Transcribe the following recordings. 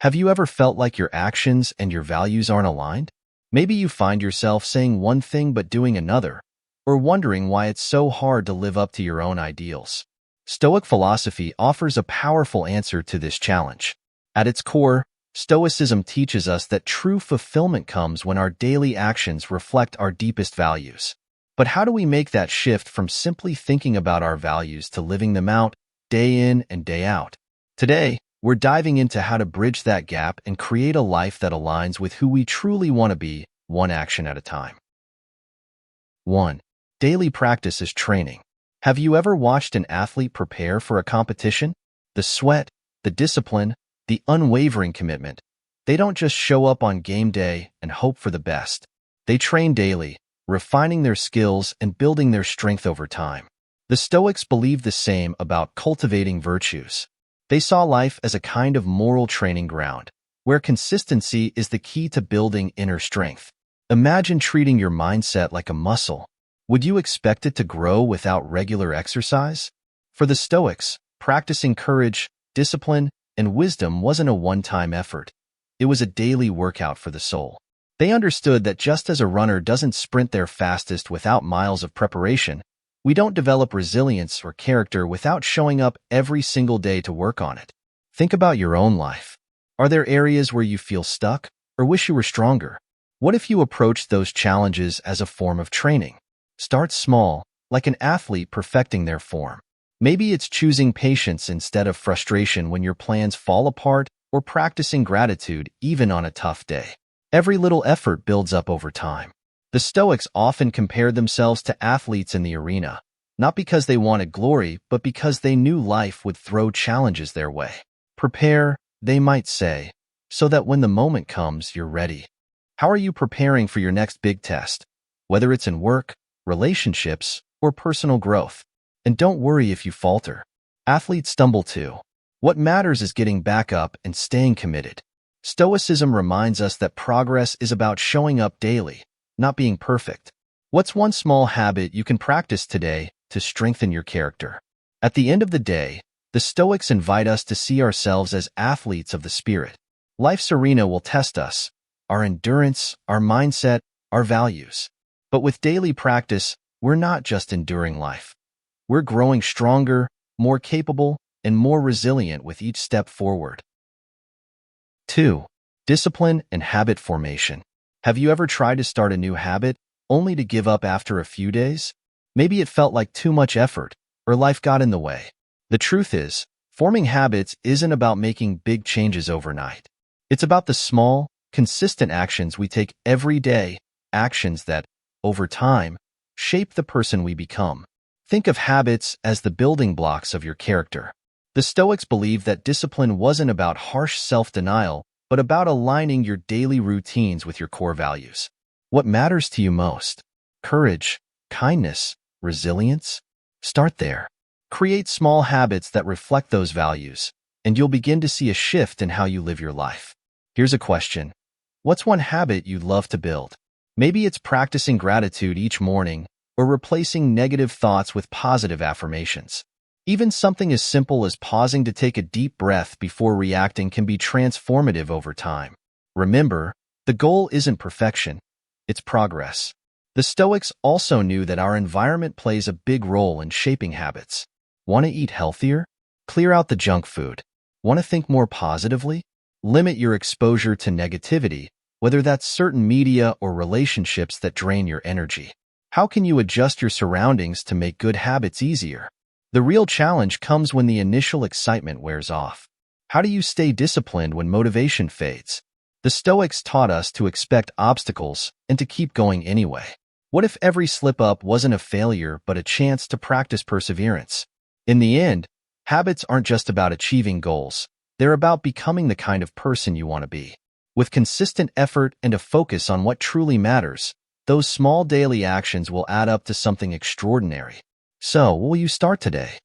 Have you ever felt like your actions and your values aren't aligned? Maybe you find yourself saying one thing but doing another, or wondering why it's so hard to live up to your own ideals. Stoic philosophy offers a powerful answer to this challenge. At its core, Stoicism teaches us that true fulfillment comes when our daily actions reflect our deepest values. But how do we make that shift from simply thinking about our values to living them out, day in and day out? Today, we're diving into how to bridge that gap and create a life that aligns with who we truly want to be, one action at a time. 1. Daily practice is training. Have you ever watched an athlete prepare for a competition? The sweat, the discipline, the unwavering commitment. They don't just show up on game day and hope for the best. They train daily, refining their skills and building their strength over time. The Stoics believed the same about cultivating virtues. They saw life as a kind of moral training ground, where consistency is the key to building inner strength. Imagine treating your mindset like a muscle. Would you expect it to grow without regular exercise? For the Stoics, practicing courage, discipline, and wisdom wasn't a one-time effort. It was a daily workout for the soul. They understood that just as a runner doesn't sprint their fastest without miles of preparation, we don't develop resilience or character without showing up every single day to work on it. Think about your own life. Are there areas where you feel stuck or wish you were stronger? What if you approached those challenges as a form of training? Start small, like an athlete perfecting their form. Maybe it's choosing patience instead of frustration when your plans fall apart, or practicing gratitude even on a tough day. Every little effort builds up over time. The Stoics often compared themselves to athletes in the arena, not because they wanted glory, but because they knew life would throw challenges their way. Prepare, they might say, so that when the moment comes, you're ready. How are you preparing for your next big test? Whether it's in work, relationships, or personal growth. And don't worry if you falter. Athletes stumble too. What matters is getting back up and staying committed. Stoicism reminds us that progress is about showing up daily, not being perfect. What's one small habit you can practice today to strengthen your character? At the end of the day, the Stoics invite us to see ourselves as athletes of the spirit. Life's arena will test us, our endurance, our mindset, our values. But with daily practice, we're not just enduring life. We're growing stronger, more capable, and more resilient with each step forward. 2. Discipline and habit formation. Have you ever tried to start a new habit only to give up after a few days? Maybe it felt like too much effort, or life got in the way. The truth is, forming habits isn't about making big changes overnight. It's about the small, consistent actions we take every day, actions that, over time, shape the person we become. Think of habits as the building blocks of your character. The Stoics believed that discipline wasn't about harsh self-denial, but about aligning your daily routines with your core values. What matters to you most? Courage, kindness, resilience? Start there. Create small habits that reflect those values, and you'll begin to see a shift in how you live your life. Here's a question. What's one habit you'd love to build? Maybe it's practicing gratitude each morning, or replacing negative thoughts with positive affirmations. Even something as simple as pausing to take a deep breath before reacting can be transformative over time. Remember, the goal isn't perfection, it's progress. The Stoics also knew that our environment plays a big role in shaping habits. Want to eat healthier? Clear out the junk food. Want to think more positively? Limit your exposure to negativity, whether that's certain media or relationships that drain your energy. How can you adjust your surroundings to make good habits easier? The real challenge comes when the initial excitement wears off. How do you stay disciplined when motivation fades? The Stoics taught us to expect obstacles and to keep going anyway. What if every slip-up wasn't a failure but a chance to practice perseverance? In the end, habits aren't just about achieving goals. They're about becoming the kind of person you want to be. With consistent effort and a focus on what truly matters, those small daily actions will add up to something extraordinary. So, will you start today?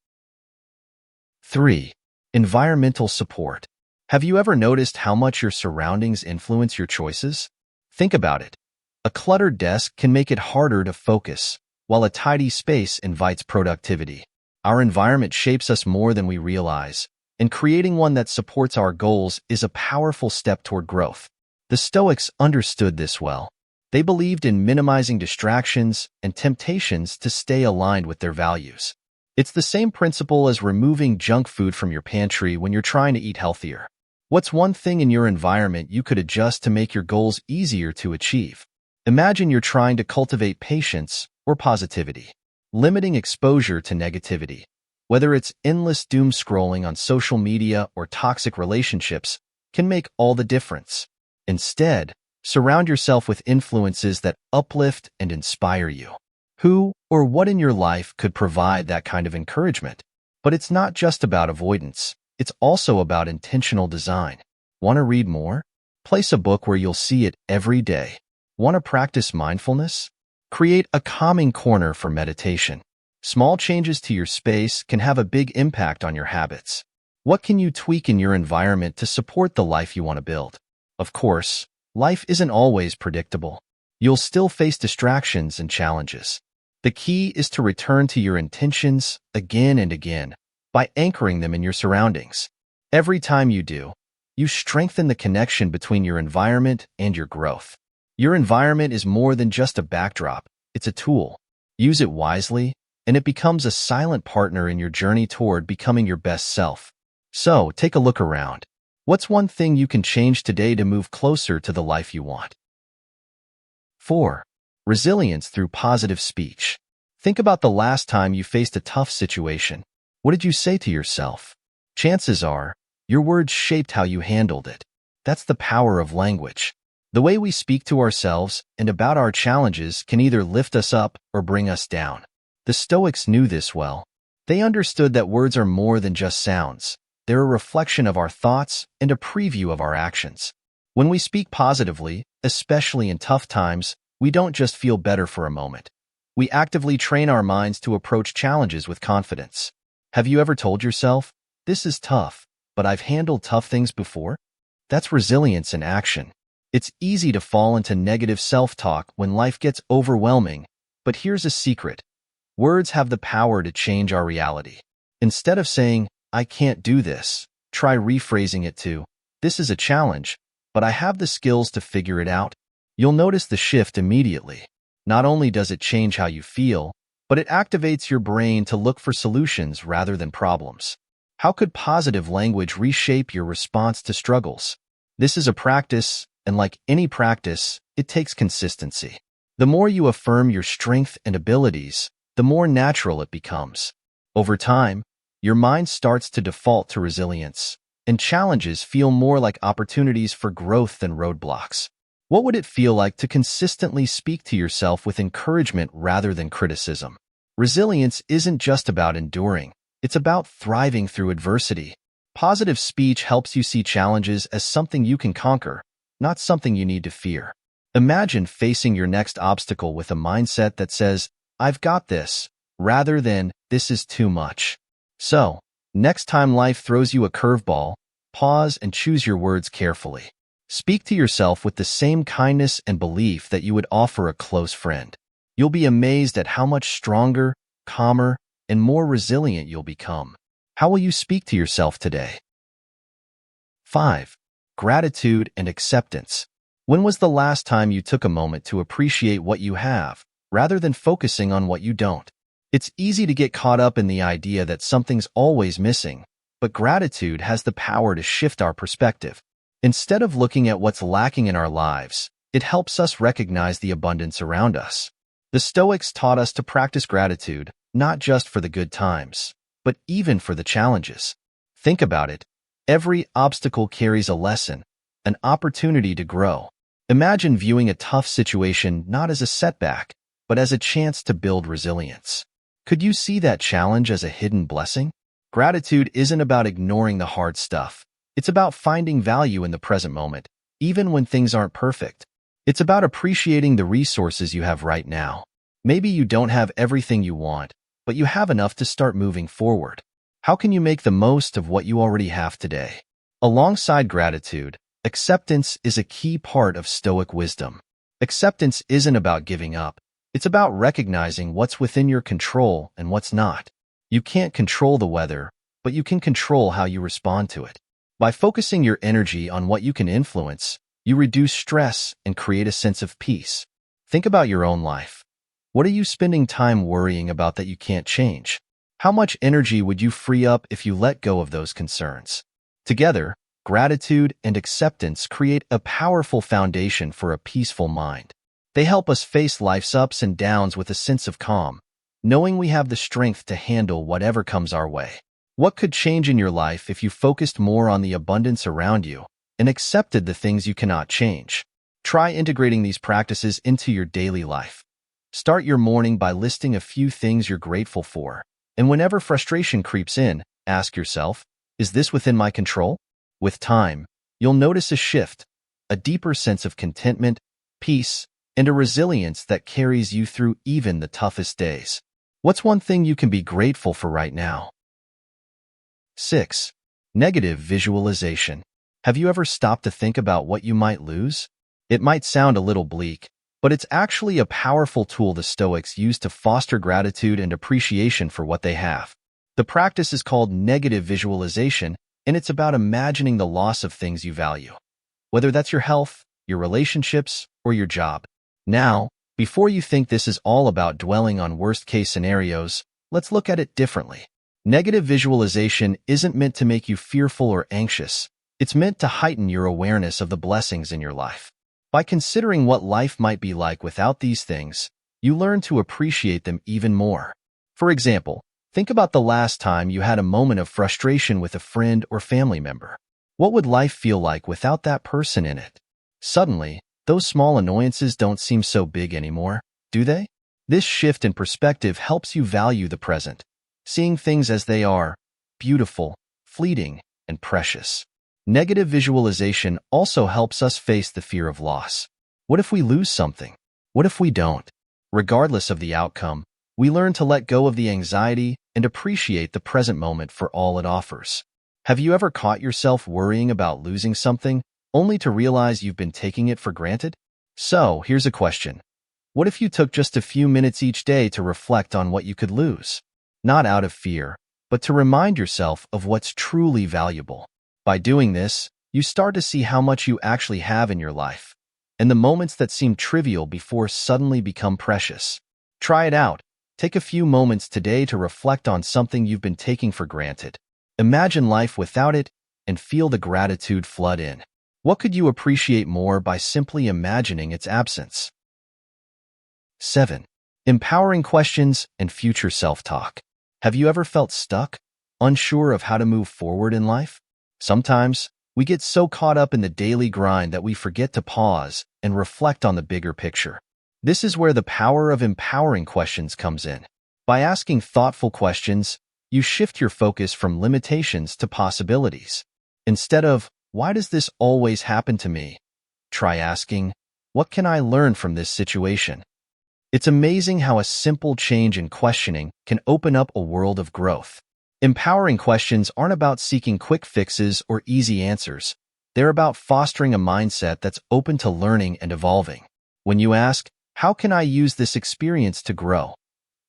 3. Environmental support. Have you ever noticed how much your surroundings influence your choices? Think about it. A cluttered desk can make it harder to focus, while a tidy space invites productivity. Our environment shapes us more than we realize, and creating one that supports our goals is a powerful step toward growth. The Stoics understood this well. They believed in minimizing distractions and temptations to stay aligned with their values. It's the same principle as removing junk food from your pantry when you're trying to eat healthier. What's one thing in your environment you could adjust to make your goals easier to achieve? Imagine you're trying to cultivate patience or positivity. Limiting exposure to negativity, whether it's endless doom scrolling on social media or toxic relationships, can make all the difference. Instead, surround yourself with influences that uplift and inspire you. Who or what in your life could provide that kind of encouragement? But it's not just about avoidance. It's also about intentional design. Want to read more? Place a book where you'll see it every day. Want to practice mindfulness? Create a calming corner for meditation. Small changes to your space can have a big impact on your habits. What can you tweak in your environment to support the life you want to build? Of course, life isn't always predictable. You'll still face distractions and challenges. The key is to return to your intentions again and again by anchoring them in your surroundings. Every time you do, you strengthen the connection between your environment and your growth. Your environment is more than just a backdrop. It's a tool. Use it wisely, and it becomes a silent partner in your journey toward becoming your best self. So, take a look around. What's one thing you can change today to move closer to the life you want? 4. Resilience through positive speech. Think about the last time you faced a tough situation. What did you say to yourself? Chances are, your words shaped how you handled it. That's the power of language. The way we speak to ourselves and about our challenges can either lift us up or bring us down. The Stoics knew this well. They understood that words are more than just sounds. They're a reflection of our thoughts and a preview of our actions. When we speak positively, especially in tough times, we don't just feel better for a moment. We actively train our minds to approach challenges with confidence. Have you ever told yourself, "This is tough, but I've handled tough things before"? That's resilience in action. It's easy to fall into negative self-talk when life gets overwhelming, but here's a secret. Words have the power to change our reality. Instead of saying, "I can't do this," try rephrasing it to, "This is a challenge, but I have the skills to figure it out." You'll notice the shift immediately. Not only does it change how you feel, but it activates your brain to look for solutions rather than problems. How could positive language reshape your response to struggles? This is a practice, and like any practice, it takes consistency. The more you affirm your strength and abilities, the more natural it becomes. Over time, your mind starts to default to resilience, and challenges feel more like opportunities for growth than roadblocks. What would it feel like to consistently speak to yourself with encouragement rather than criticism? Resilience isn't just about enduring. It's about thriving through adversity. Positive speech helps you see challenges as something you can conquer, not something you need to fear. Imagine facing your next obstacle with a mindset that says, "I've got this," rather than, "This is too much." So, next time life throws you a curveball, pause and choose your words carefully. Speak to yourself with the same kindness and belief that you would offer a close friend. You'll be amazed at how much stronger, calmer, and more resilient you'll become. How will you speak to yourself today? 5. Gratitude and acceptance. When was the last time you took a moment to appreciate what you have, rather than focusing on what you don't? It's easy to get caught up in the idea that something's always missing, but gratitude has the power to shift our perspective. Instead of looking at what's lacking in our lives, it helps us recognize the abundance around us. The Stoics taught us to practice gratitude, not just for the good times, but even for the challenges. Think about it. Every obstacle carries a lesson, an opportunity to grow. Imagine viewing a tough situation not as a setback, but as a chance to build resilience. Could you see that challenge as a hidden blessing? Gratitude isn't about ignoring the hard stuff. It's about finding value in the present moment, even when things aren't perfect. It's about appreciating the resources you have right now. Maybe you don't have everything you want, but you have enough to start moving forward. How can you make the most of what you already have today? Alongside gratitude, acceptance is a key part of Stoic wisdom. Acceptance isn't about giving up. It's about recognizing what's within your control and what's not. You can't control the weather, but you can control how you respond to it. By focusing your energy on what you can influence, you reduce stress and create a sense of peace. Think about your own life. What are you spending time worrying about that you can't change? How much energy would you free up if you let go of those concerns? Together, gratitude and acceptance create a powerful foundation for a peaceful mind. They help us face life's ups and downs with a sense of calm, knowing we have the strength to handle whatever comes our way. What could change in your life if you focused more on the abundance around you and accepted the things you cannot change? Try integrating these practices into your daily life. Start your morning by listing a few things you're grateful for, and whenever frustration creeps in, ask yourself, is this within my control? With time, you'll notice a shift, a deeper sense of contentment, peace, and a resilience that carries you through even the toughest days. What's one thing you can be grateful for right now? 6. Negative visualization. Have you ever stopped to think about what you might lose? It might sound a little bleak, but it's actually a powerful tool the Stoics use to foster gratitude and appreciation for what they have. The practice is called negative visualization, and it's about imagining the loss of things you value, whether that's your health, your relationships, or your job. Now, before you think this is all about dwelling on worst-case scenarios, let's look at it differently. Negative visualization isn't meant to make you fearful or anxious. It's meant to heighten your awareness of the blessings in your life. By considering what life might be like without these things, you learn to appreciate them even more. For example, think about the last time you had a moment of frustration with a friend or family member. What would life feel like without that person in it? Suddenly, those small annoyances don't seem so big anymore, do they? This shift in perspective helps you value the present, seeing things as they are, beautiful, fleeting, and precious. Negative visualization also helps us face the fear of loss. What if we lose something? What if we don't? Regardless of the outcome, we learn to let go of the anxiety and appreciate the present moment for all it offers. Have you ever caught yourself worrying about losing something, only to realize you've been taking it for granted? So, here's a question. What if you took just a few minutes each day to reflect on what you could lose? Not out of fear, but to remind yourself of what's truly valuable. By doing this, you start to see how much you actually have in your life, and the moments that seem trivial before suddenly become precious. Try it out. Take a few moments today to reflect on something you've been taking for granted. Imagine life without it and feel the gratitude flood in. What could you appreciate more by simply imagining its absence? 7. Empowering questions and future self-talk. Have you ever felt stuck, unsure of how to move forward in life? Sometimes, we get so caught up in the daily grind that we forget to pause and reflect on the bigger picture. This is where the power of empowering questions comes in. By asking thoughtful questions, you shift your focus from limitations to possibilities. Instead of, why does this always happen to me? Try asking, what can I learn from this situation? It's amazing how a simple change in questioning can open up a world of growth. Empowering questions aren't about seeking quick fixes or easy answers. They're about fostering a mindset that's open to learning and evolving. When you ask, how can I use this experience to grow?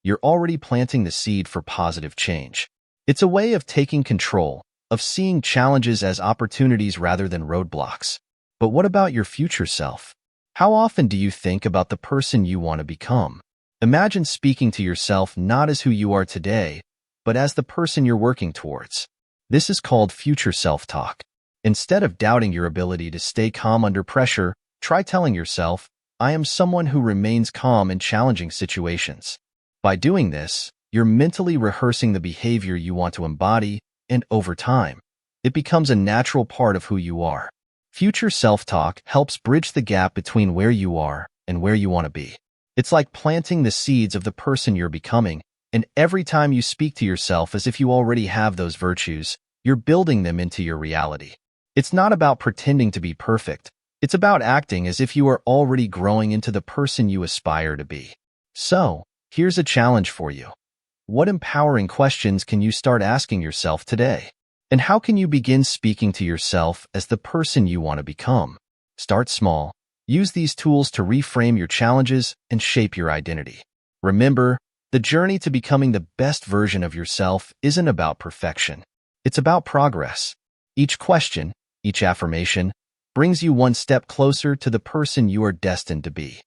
You're already planting the seed for positive change. It's a way of taking control, of seeing challenges as opportunities rather than roadblocks. But what about your future self? How often do you think about the person you want to become? Imagine speaking to yourself not as who you are today, but as the person you're working towards. This is called future self-talk. Instead of doubting your ability to stay calm under pressure, try telling yourself, I am someone who remains calm in challenging situations. By doing this, you're mentally rehearsing the behavior you want to embody, and over time, it becomes a natural part of who you are. Future self-talk helps bridge the gap between where you are and where you want to be. It's like planting the seeds of the person you're becoming, and every time you speak to yourself as if you already have those virtues, you're building them into your reality. It's not about pretending to be perfect. It's about acting as if you are already growing into the person you aspire to be. So, here's a challenge for you. What empowering questions can you start asking yourself today? And how can you begin speaking to yourself as the person you want to become? Start small. Use these tools to reframe your challenges and shape your identity. Remember, the journey to becoming the best version of yourself isn't about perfection. It's about progress. Each question, each affirmation, brings you one step closer to the person you are destined to be.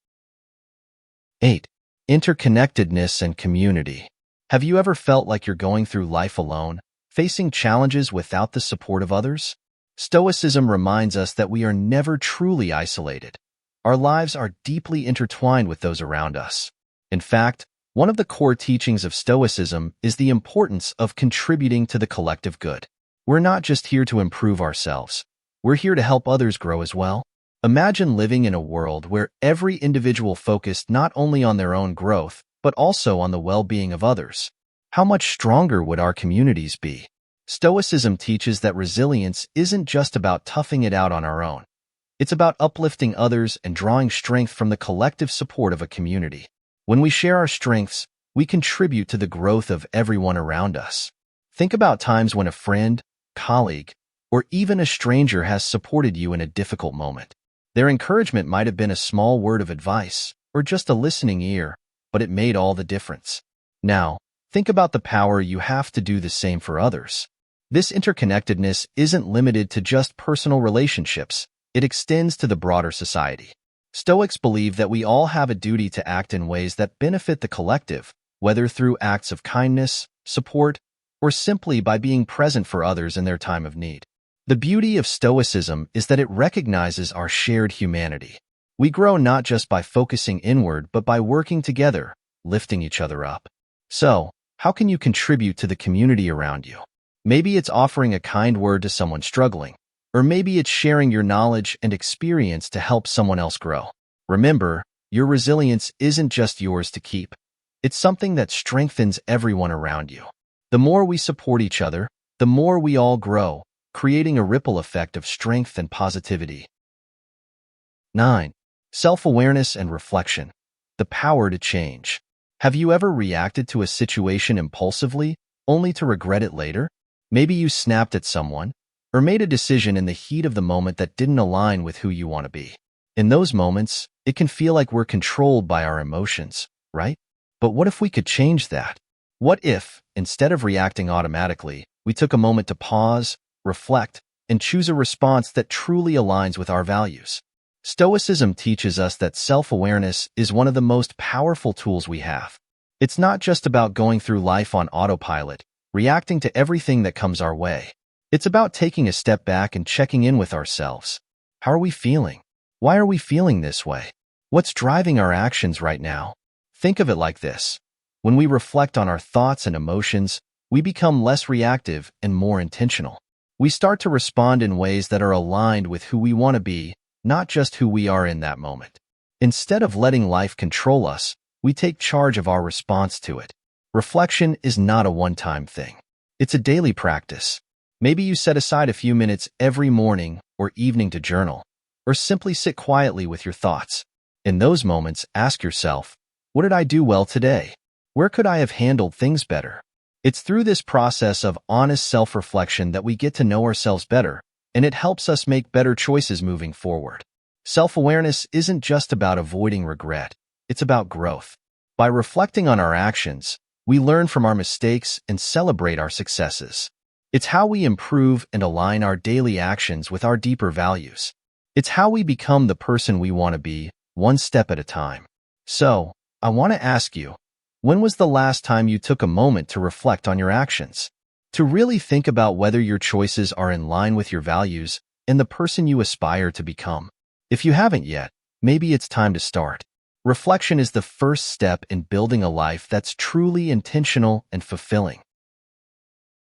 8. Interconnectedness and community. Have you ever felt like you're going through life alone, facing challenges without the support of others? Stoicism reminds us that we are never truly isolated. Our lives are deeply intertwined with those around us. In fact, one of the core teachings of Stoicism is the importance of contributing to the collective good. We're not just here to improve ourselves. We're here to help others grow as well. Imagine living in a world where every individual focused not only on their own growth, but also on the well-being of others. How much stronger would our communities be? Stoicism teaches that resilience isn't just about toughing it out on our own. It's about uplifting others and drawing strength from the collective support of a community. When we share our strengths, we contribute to the growth of everyone around us. Think about times when a friend, colleague, or even a stranger has supported you in a difficult moment. Their encouragement might have been a small word of advice or just a listening ear, but it made all the difference. Now, think about the power you have to do the same for others. This interconnectedness isn't limited to just personal relationships. It extends to the broader society. Stoics believe that we all have a duty to act in ways that benefit the collective, whether through acts of kindness, support, or simply by being present for others in their time of need. The beauty of Stoicism is that it recognizes our shared humanity. We grow not just by focusing inward, but by working together, lifting each other up. So, how can you contribute to the community around you? Maybe it's offering a kind word to someone struggling, or maybe it's sharing your knowledge and experience to help someone else grow. Remember, your resilience isn't just yours to keep. It's something that strengthens everyone around you. The more we support each other, the more we all grow, creating a ripple effect of strength and positivity. 9. Self-awareness and reflection. The power to change. Have you ever reacted to a situation impulsively, only to regret it later? Maybe you snapped at someone, or made a decision in the heat of the moment that didn't align with who you want to be. In those moments, it can feel like we're controlled by our emotions, right? But what if we could change that? What if, instead of reacting automatically, we took a moment to pause, reflect, and choose a response that truly aligns with our values? Stoicism teaches us that self-awareness is one of the most powerful tools we have. It's not just about going through life on autopilot, reacting to everything that comes our way. It's about taking a step back and checking in with ourselves. How are we feeling? Why are we feeling this way? What's driving our actions right now? Think of it like this. When we reflect on our thoughts and emotions, we become less reactive and more intentional. We start to respond in ways that are aligned with who we want to be, not just who we are in that moment. Instead of letting life control us, we take charge of our response to it. Reflection is not a one-time thing. It's a daily practice. Maybe you set aside a few minutes every morning or evening to journal, or simply sit quietly with your thoughts. In those moments, ask yourself, what did I do well today? Where could I have handled things better? It's through this process of honest self-reflection that we get to know ourselves better, and it helps us make better choices moving forward. Self-awareness isn't just about avoiding regret, it's about growth. By reflecting on our actions, we learn from our mistakes and celebrate our successes. It's how we improve and align our daily actions with our deeper values. It's how we become the person we want to be, one step at a time. So, I want to ask you, when was the last time you took a moment to reflect on your actions? To really think about whether your choices are in line with your values and the person you aspire to become? If you haven't yet, maybe it's time to start. Reflection is the first step in building a life that's truly intentional and fulfilling.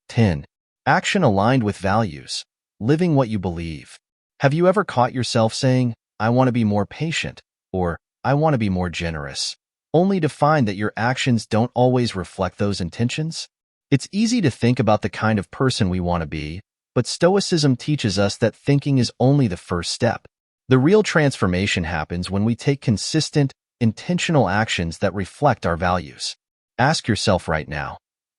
10. Action aligned with values. Living what you believe. Have you ever caught yourself saying, I want to be more patient, or I want to be more generous, only to find that your actions don't always reflect those intentions? It's easy to think about the kind of person we want to be, but Stoicism teaches us that thinking is only the first step. The real transformation happens when we take consistent, intentional actions that reflect our values. Ask yourself right now,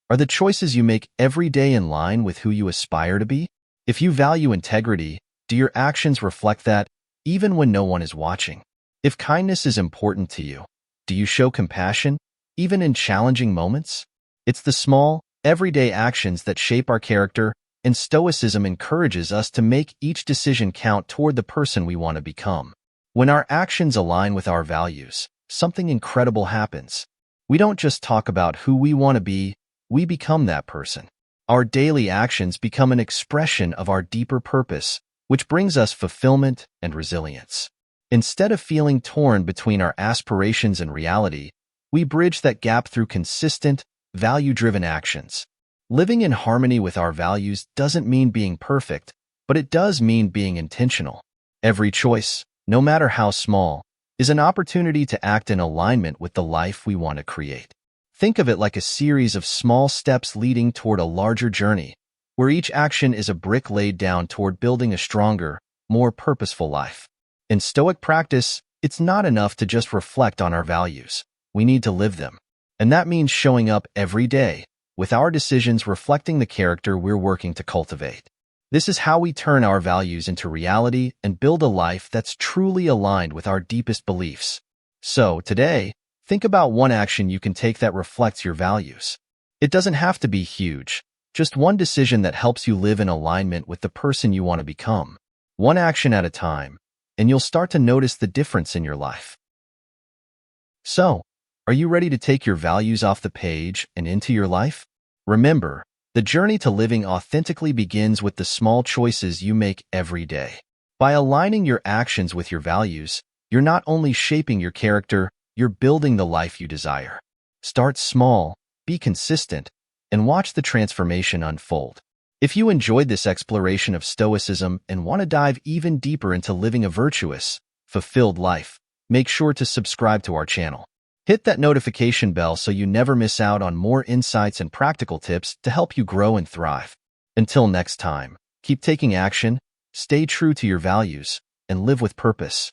are the choices you make every day in line with who you aspire to be? If you value integrity, do your actions reflect that, even when no one is watching? If kindness is important to you, do you show compassion, even in challenging moments? It's the small, everyday actions that shape our character and Stoicism encourages us to make each decision count toward the person we want to become. When our actions align with our values, something incredible happens. We don't just talk about who we want to be, we become that person. Our daily actions become an expression of our deeper purpose, which brings us fulfillment and resilience. Instead of feeling torn between our aspirations and reality, we bridge that gap through consistent, value-driven actions. Living in harmony with our values doesn't mean being perfect, but it does mean being intentional. Every choice, no matter how small, is an opportunity to act in alignment with the life we want to create. Think of it like a series of small steps leading toward a larger journey, where each action is a brick laid down toward building a stronger, more purposeful life. In Stoic practice, it's not enough to just reflect on our values. We need to live them. And that means showing up every day, with our decisions reflecting the character we're working to cultivate. This is how we turn our values into reality and build a life that's truly aligned with our deepest beliefs. So, today, think about one action you can take that reflects your values. It doesn't have to be huge, just one decision that helps you live in alignment with the person you want to become. One action at a time, and you'll start to notice the difference in your life. So, are you ready to take your values off the page and into your life? Remember, the journey to living authentically begins with the small choices you make every day. By aligning your actions with your values, you're not only shaping your character, you're building the life you desire. Start small, be consistent, and watch the transformation unfold. If you enjoyed this exploration of Stoicism and want to dive even deeper into living a virtuous, fulfilled life, make sure to subscribe to our channel. Hit that notification bell so you never miss out on more insights and practical tips to help you grow and thrive. Until next time, keep taking action, stay true to your values, and live with purpose.